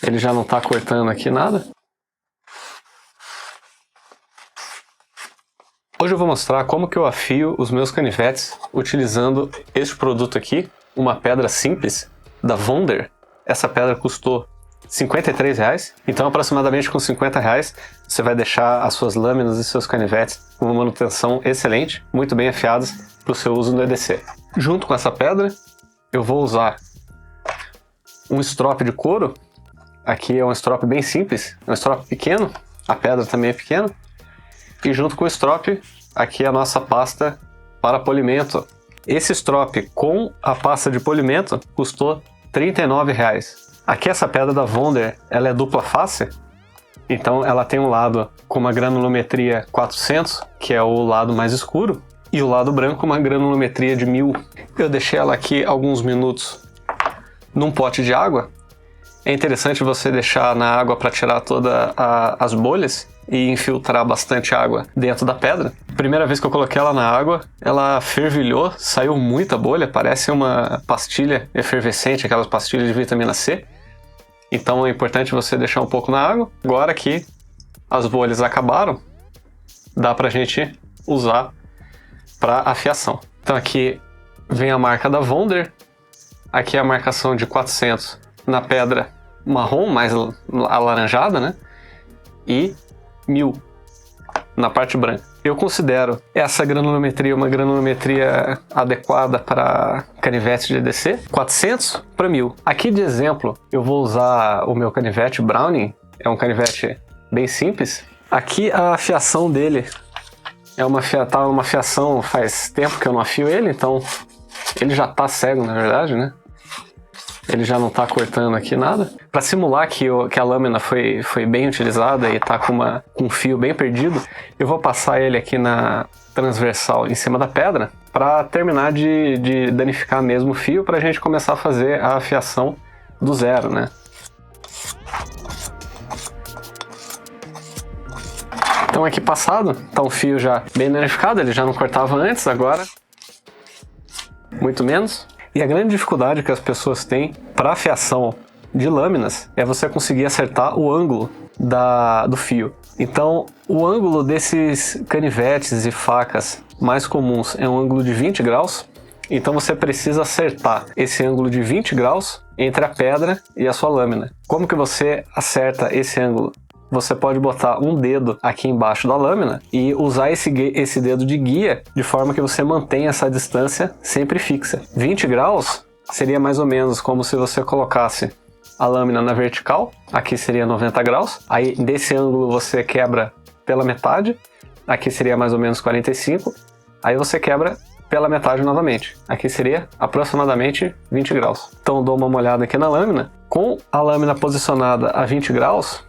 Ele já não tá cortando aqui nada. Hoje eu vou mostrar como que eu afio os meus canivetes utilizando este produto aqui, uma pedra simples da Wonder. Essa pedra custou R$53, então aproximadamente com R$50 você vai deixar as suas lâminas e seus canivetes com uma manutenção excelente, muito bem afiadas para o seu uso no EDC. Junto com essa pedra eu vou usar um strop de couro. Aqui é um strop bem simples, um strop pequeno, a pedra também é pequena. E junto com o strop, aqui é a nossa pasta para polimento. Esse strop com a pasta de polimento custou R$39. Aqui essa pedra da Wonder, ela é dupla face, então ela tem um lado com uma granulometria 400, que é o lado mais escuro, e o lado branco uma granulometria de 1000. Eu deixei ela aqui alguns minutos num pote de água. É interessante você deixar na água para tirar todas as bolhas e infiltrar bastante água dentro da pedra. Primeira vez que eu coloquei ela na água, ela fervilhou, saiu muita bolha, parece uma pastilha efervescente, aquelas pastilhas de vitamina C. Então é importante você deixar um pouco na água. Agora que as bolhas acabaram, dá pra gente usar para afiação. Então aqui vem a marca da Wonder, aqui é a marcação de 400 na pedra marrom, mais alaranjada, né? E 1000 na parte branca. Eu considero essa granulometria uma granulometria adequada para canivetes de EDC, 400 para 1000. Aqui de exemplo, eu vou usar o meu canivete Browning, é um canivete bem simples. Aqui a afiação dele é uma afiação, faz tempo que eu não afio ele, então ele já tá cego na verdade, né? Ele já não está cortando aqui nada. Para simular que a lâmina foi bem utilizada e está com um fio bem perdido, eu vou passar ele aqui na transversal em cima da pedra para terminar de danificar mesmo o fio, para a gente começar a fazer a afiação do zero, né? Então aqui passado, está um fio já bem danificado, ele já não cortava antes, agora muito menos. E a grande dificuldade que as pessoas têm para afiação de lâminas é você conseguir acertar o ângulo do fio. Então, o ângulo desses canivetes e facas mais comuns é um ângulo de 20 graus. Então você precisa acertar esse ângulo de 20 graus entre a pedra e a sua lâmina. Como que você acerta esse ângulo? Você pode botar um dedo aqui embaixo da lâmina e usar esse dedo de guia de forma que você mantenha essa distância sempre fixa. 20 graus seria mais ou menos como se você colocasse a lâmina na vertical, aqui seria 90 graus, aí desse ângulo você quebra pela metade, aqui seria mais ou menos 45, aí você quebra pela metade novamente, aqui seria aproximadamente 20 graus. Então eu dou uma olhada aqui na lâmina, com a lâmina posicionada a 20 graus,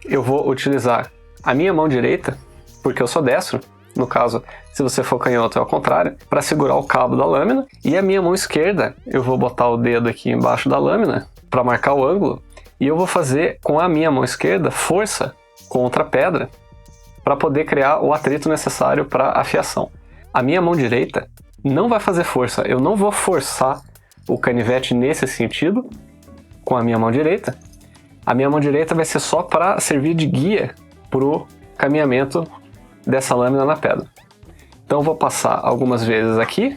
eu vou utilizar a minha mão direita, porque eu sou destro, no caso, se você for canhoto é ao contrário, para segurar o cabo da lâmina, e a minha mão esquerda, eu vou botar o dedo aqui embaixo da lâmina para marcar o ângulo, e eu vou fazer com a minha mão esquerda força contra a pedra para poder criar o atrito necessário para a afiação. A minha mão direita não vai fazer força, eu não vou forçar o canivete nesse sentido com a minha mão direita. A minha mão direita vai ser só para servir de guia para o caminhamento dessa lâmina na pedra. Então eu vou passar algumas vezes aqui.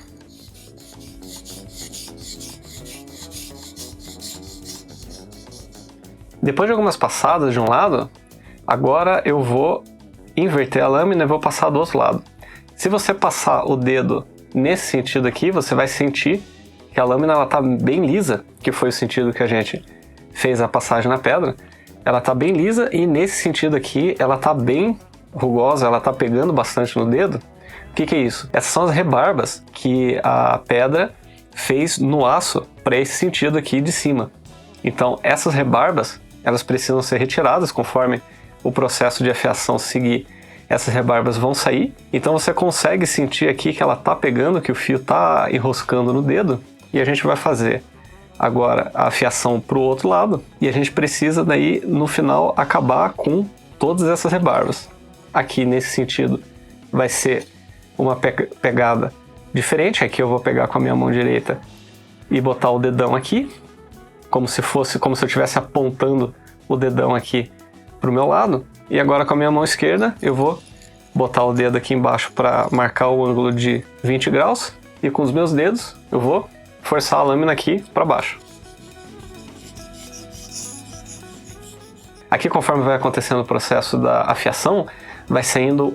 Depois de algumas passadas de um lado, agora eu vou inverter a lâmina e vou passar do outro lado. Se você passar o dedo nesse sentido aqui, você vai sentir que a lâmina está bem lisa, que foi o sentido que a gente fez a passagem na pedra. Ela está bem lisa e nesse sentido aqui ela está bem rugosa, ela está pegando bastante no dedo. O que é isso? Essas são as rebarbas que a pedra fez no aço para esse sentido aqui de cima. Então essas rebarbas, elas precisam ser retiradas conforme o processo de afiação seguir. Essas rebarbas vão sair, então você consegue sentir aqui que ela está pegando, que o fio está enroscando no dedo, e a gente vai fazer agora a afiação para o outro lado, e a gente precisa daí no final acabar com todas essas rebarbas. Aqui nesse sentido vai ser uma pegada diferente, aqui eu vou pegar com a minha mão direita e botar o dedão aqui, como se eu estivesse apontando o dedão aqui para o meu lado. E agora com a minha mão esquerda eu vou botar o dedo aqui embaixo para marcar o ângulo de 20 graus. E com os meus dedos eu vou forçar a lâmina aqui para baixo. Aqui, conforme vai acontecendo o processo da afiação, vai saindo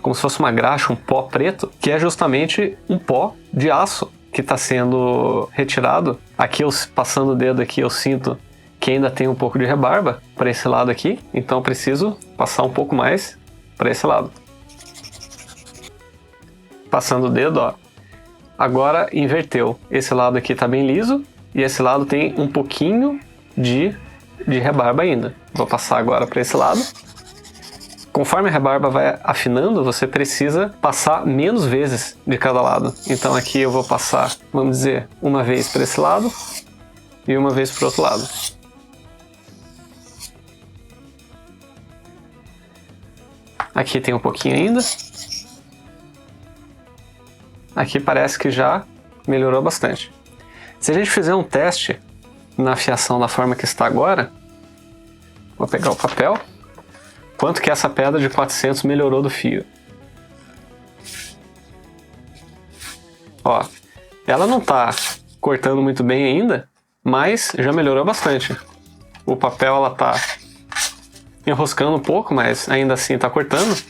como se fosse uma graxa, um pó preto, que é justamente um pó de aço que está sendo retirado. Aqui, passando o dedo aqui, eu sinto que ainda tem um pouco de rebarba para esse lado aqui, então eu preciso passar um pouco mais para esse lado. Passando o dedo, ó. Agora inverteu. Esse lado aqui está bem liso e esse lado tem um pouquinho de rebarba ainda. Vou passar agora para esse lado. Conforme a rebarba vai afinando, você precisa passar menos vezes de cada lado. Então aqui eu vou passar, vamos dizer, uma vez para esse lado e uma vez para o outro lado. Aqui tem um pouquinho ainda. Aqui parece que já melhorou bastante. Se a gente fizer um teste na afiação da forma que está agora, vou pegar o papel, quanto que essa pedra de 400 melhorou do fio. Ó, ela não está cortando muito bem ainda, mas já melhorou bastante. O papel ela está enroscando um pouco, mas ainda assim está cortando.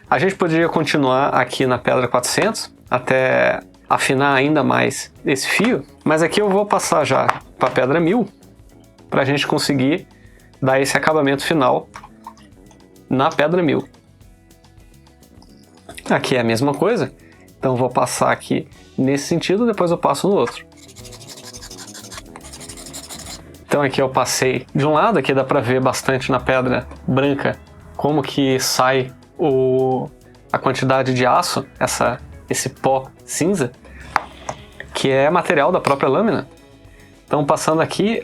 A gente poderia continuar aqui na pedra 400 até afinar ainda mais esse fio, mas aqui eu vou passar já para a pedra 1000 para a gente conseguir dar esse acabamento final na pedra 1000. Aqui é a mesma coisa, então vou passar aqui nesse sentido, depois eu passo no outro. Então aqui eu passei de um lado, aqui dá para ver bastante na pedra branca como que sai a quantidade de aço, esse pó cinza, que é material da própria lâmina. Então passando aqui,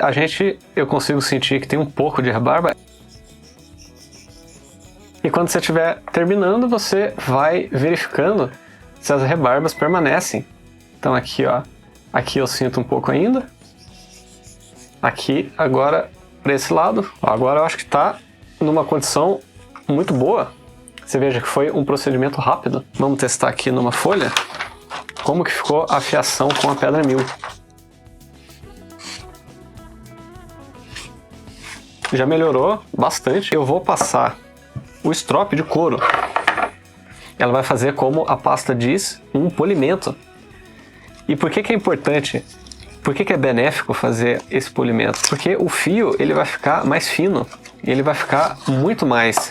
eu consigo sentir que tem um pouco de rebarba. E quando você estiver terminando, você vai verificando se as rebarbas permanecem. Então aqui, ó, aqui eu sinto um pouco ainda. Aqui, agora, para esse lado. Ó, agora eu acho que está numa condição muito boa. Você veja que foi um procedimento rápido. Vamos testar aqui numa folha como que ficou a afiação com a pedra 1000. Já melhorou bastante. Eu vou passar o strop de couro. Ela vai fazer, como a pasta diz, um polimento. E por que que é importante? Por que que é benéfico fazer esse polimento? Porque o fio ele vai ficar mais fino. Ele vai ficar muito mais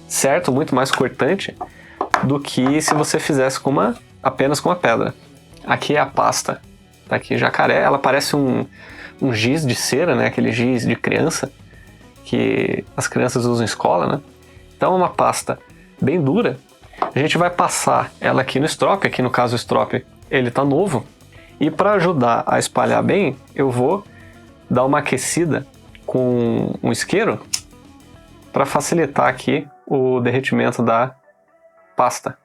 certo, muito mais cortante do que se você fizesse apenas com a pedra. Aqui é a pasta. Tá aqui jacaré. Ela parece um giz de cera, né? Aquele giz de criança que as crianças usam em escola, né? Então é uma pasta bem dura. A gente vai passar ela aqui no strop. Aqui no caso o strop ele tá novo. E para ajudar a espalhar bem, eu vou dar uma aquecida com um isqueiro para facilitar aqui o derretimento da pasta.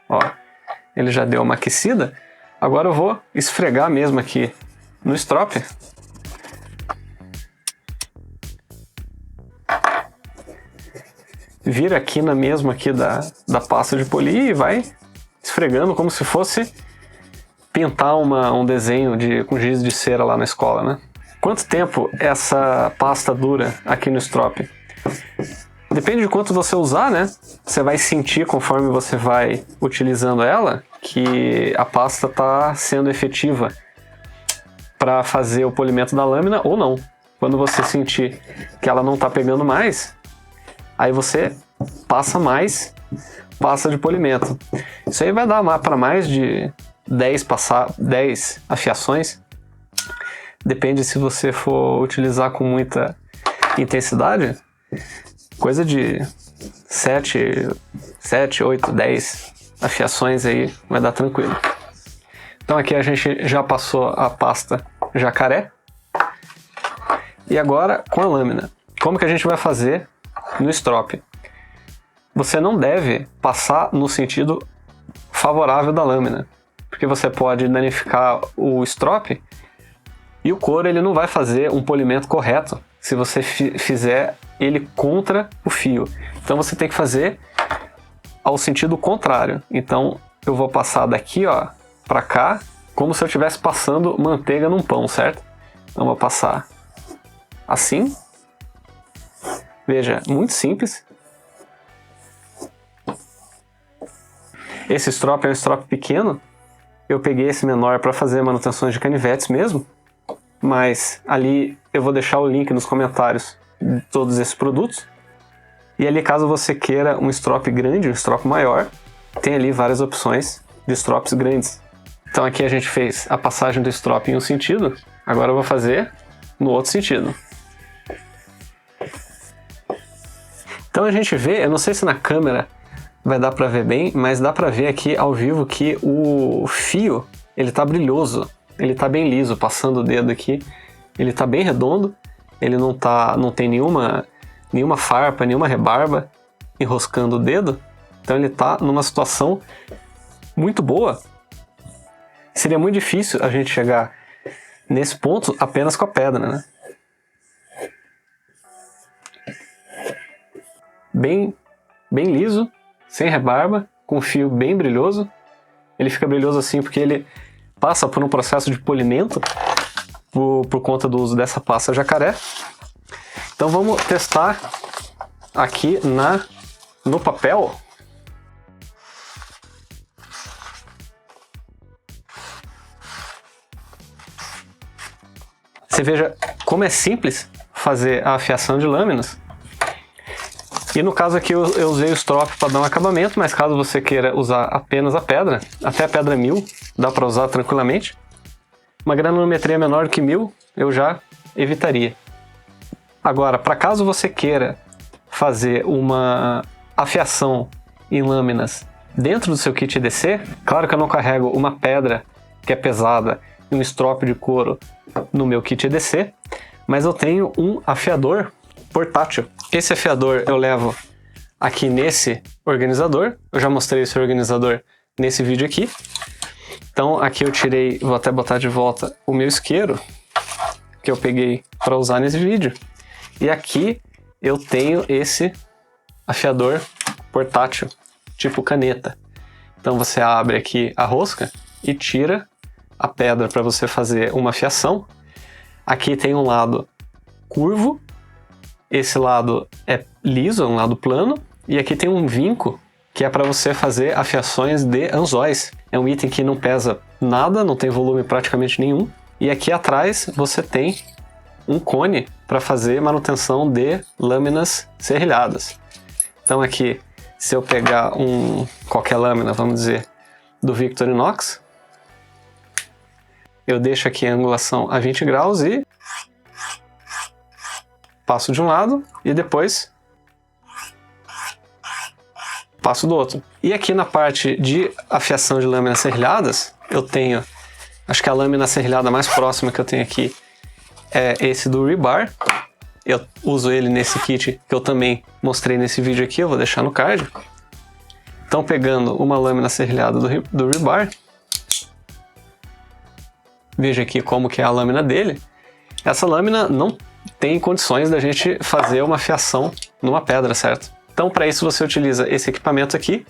Ó, ele já deu uma aquecida. Agora eu vou esfregar mesmo aqui no strop. Vira a quina mesmo aqui da pasta de polir e vai esfregando como se fosse pintar um desenho com giz de cera lá na escola, né? Quanto tempo essa pasta dura aqui no strop? Depende de quanto você usar, né? Você vai sentir conforme você vai utilizando ela que a pasta está sendo efetiva para fazer o polimento da lâmina ou não. Quando você sentir que ela não está pegando mais, aí você passa mais pasta de polimento. Isso aí vai dar para mais de 10 afiações. Depende se você for utilizar com muita intensidade. Coisa de 7, 8, 10 afiações aí vai dar tranquilo. Então aqui a gente já passou a pasta jacaré. E agora com a lâmina. Como que a gente vai fazer no strop? Você não deve passar no sentido favorável da lâmina, porque você pode danificar o strop E o couro ele não vai fazer um polimento correto se você fizer ele contra o fio. Então você tem que fazer ao sentido contrário. Então eu vou passar daqui, ó, para cá, como se eu estivesse passando manteiga num pão, certo? Então eu vou passar assim. Veja, muito simples. Esse strop é um strop pequeno. Eu peguei esse menor para fazer manutenções de canivetes mesmo. Mas ali eu vou deixar o link nos comentários de todos esses produtos. E ali, caso você queira um strop grande, um strop maior, tem ali várias opções de strops grandes. Então aqui a gente fez a passagem do strop em um sentido, agora eu vou fazer no outro sentido. Então a gente vê, eu não sei se na câmera vai dar para ver bem, mas dá para ver aqui ao vivo que o fio, ele tá brilhoso, ele tá bem liso, passando o dedo aqui, ele tá bem redondo, ele não tem nenhuma farpa, nenhuma rebarba enroscando o dedo, então ele tá numa situação muito boa. Seria muito difícil a gente chegar nesse ponto apenas com a pedra, né? Bem liso, sem rebarba, com fio bem brilhoso. Ele fica brilhoso assim porque ele passa por um processo de polimento por conta do uso dessa pasta jacaré. Então vamos testar aqui no papel. Você veja como é simples fazer a afiação de lâminas. E no caso aqui eu usei o strop para dar um acabamento, mas caso você queira usar apenas a pedra, até a pedra 1000, dá para usar tranquilamente. Uma granulometria menor que 1000 eu já evitaria. Agora, para caso você queira fazer uma afiação em lâminas dentro do seu kit EDC, claro que eu não carrego uma pedra que é pesada e um strop de couro no meu kit EDC, mas eu tenho um afiador portátil. Esse afiador eu levo aqui nesse organizador, eu já mostrei esse organizador nesse vídeo aqui. Então aqui eu tirei, vou até botar de volta o meu isqueiro, que eu peguei para usar nesse vídeo. E aqui eu tenho esse afiador portátil, tipo caneta. Então você abre aqui a rosca e tira a pedra para você fazer uma afiação. Aqui tem um lado curvo, esse lado é liso, é um lado plano, e aqui tem um vinco que é para você fazer afiações de anzóis. É um item que não pesa nada, não tem volume praticamente nenhum. E aqui atrás você tem um cone para fazer manutenção de lâminas serrilhadas. Então aqui, se eu pegar qualquer lâmina, vamos dizer, do Victorinox, eu deixo aqui a angulação a 20 graus e passo de um lado e depois passo do outro. E aqui na parte de afiação de lâminas serrilhadas, eu tenho, acho que a lâmina serrilhada mais próxima que eu tenho aqui é esse do Rebar. Eu uso ele nesse kit que eu também mostrei nesse vídeo aqui, eu vou deixar no card. Então pegando uma lâmina serrilhada do Rebar, veja aqui como que é a lâmina dele. Essa lâmina não tem condições da gente fazer uma afiação numa pedra, certo? Então para isso você utiliza esse equipamento aqui,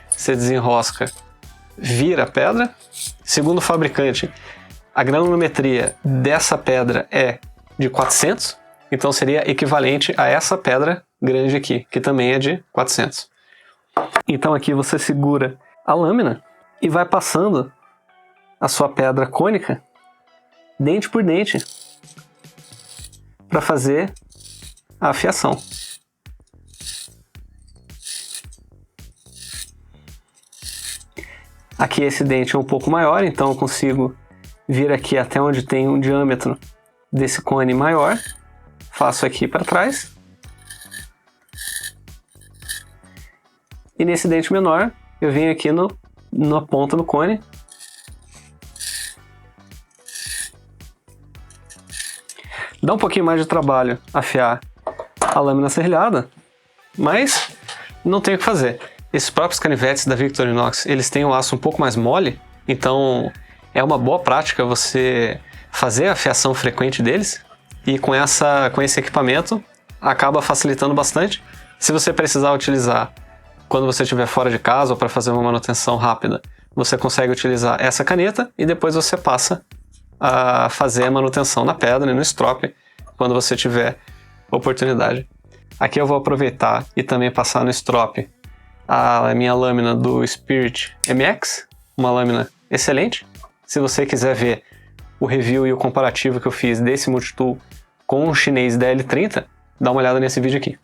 você desenrosca, vira a pedra. Segundo o fabricante, a granulometria dessa pedra é de 400, então seria equivalente a essa pedra grande aqui, que também é de 400. Então aqui você segura a lâmina e vai passando a sua pedra cônica dente por dente para fazer a afiação. Aqui esse dente é um pouco maior, então eu consigo vir aqui até onde tem um diâmetro desse cone maior. Faço aqui para trás. E nesse dente menor, eu venho aqui na ponta do cone. Dá um pouquinho mais de trabalho afiar a lâmina serrilhada, mas não tem o que fazer. Esses próprios canivetes da Victorinox, eles têm um aço um pouco mais mole, então é uma boa prática você fazer a fiação frequente deles, e com esse equipamento acaba facilitando bastante. Se você precisar utilizar quando você estiver fora de casa ou para fazer uma manutenção rápida, você consegue utilizar essa caneta e depois você passa a fazer a manutenção na pedra e no strop quando você tiver oportunidade. Aqui eu vou aproveitar e também passar no strop a minha lâmina do Spirit MX, uma lâmina excelente. Se você quiser ver o review e o comparativo que eu fiz desse multitool com o chinês DL30, dá uma olhada nesse vídeo aqui.